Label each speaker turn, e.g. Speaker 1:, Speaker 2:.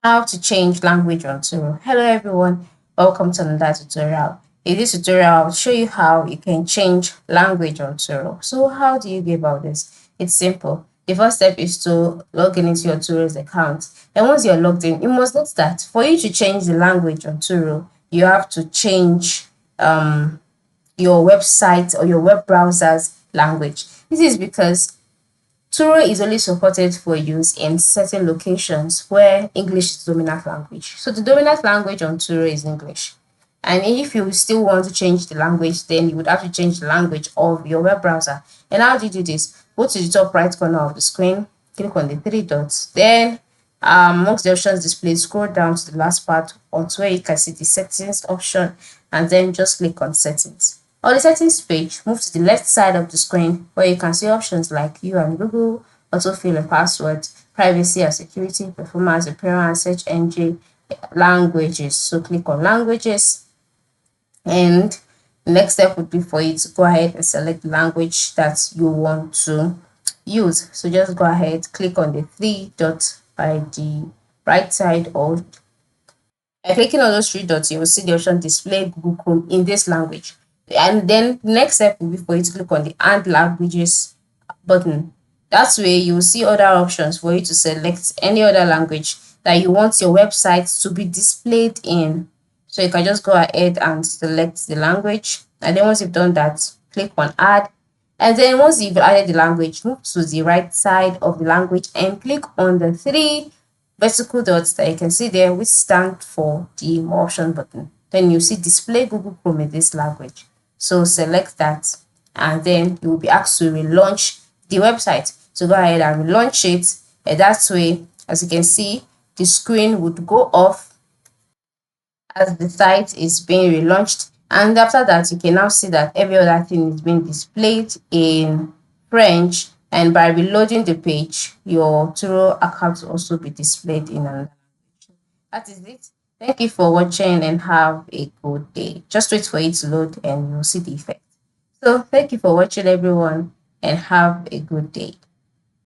Speaker 1: How to change language on Turo. Hello everyone, welcome to another tutorial. In this tutorial, I'll show you how you can change language on Turo. So how do you go about this? It's simple. The first step is to log in into your Turo's account. And once you're logged in, you must note that for you to change the language on Turo, you have to change your website or your web browser's language. This is because Turo is only supported for use in certain locations where English is dominant language. So the dominant language on Turo is English. And if you still want to change the language, then you would have to change the language of your web browser. And how do you do this? Go to the top right corner of the screen, click on the three dots. Then amongst the options displayed, scroll down to the last part onto where you can see the settings option, and then just click on settings. On the settings page, move to the left side of the screen where you can see options like you and Google, autofill and password, privacy and security, performance, appearance, search engine, languages. So click on languages, and the next step would be for you to go ahead and select the language that you want to use. So just go ahead, click on the three dots by the right side, or by clicking on those three dots, you will see the option display Google Chrome in this language. And then the next step will be for you to click on the add languages button. That way you will see other options for you to select any other language that you want your website to be displayed in. So you can just go ahead and select the language. And then once you've done that, click on add. And then once you've added the language, move to the right side of the language and click on the three vertical dots that you can see there, which stand for the more option button. Then you see display Google Chrome in this language. So select that, and then you will be asked to relaunch the website. So go ahead and relaunch it. And that way, as you can see, the screen would go off as the site is being relaunched. And after that, you can now see that every other thing is being displayed in French. And by reloading the page, your Turo account will also be displayed in another language. That is it. Thank you for watching and have a good day. Just wait for it to load and you'll see the effect. So thank you for watching everyone and have a good day.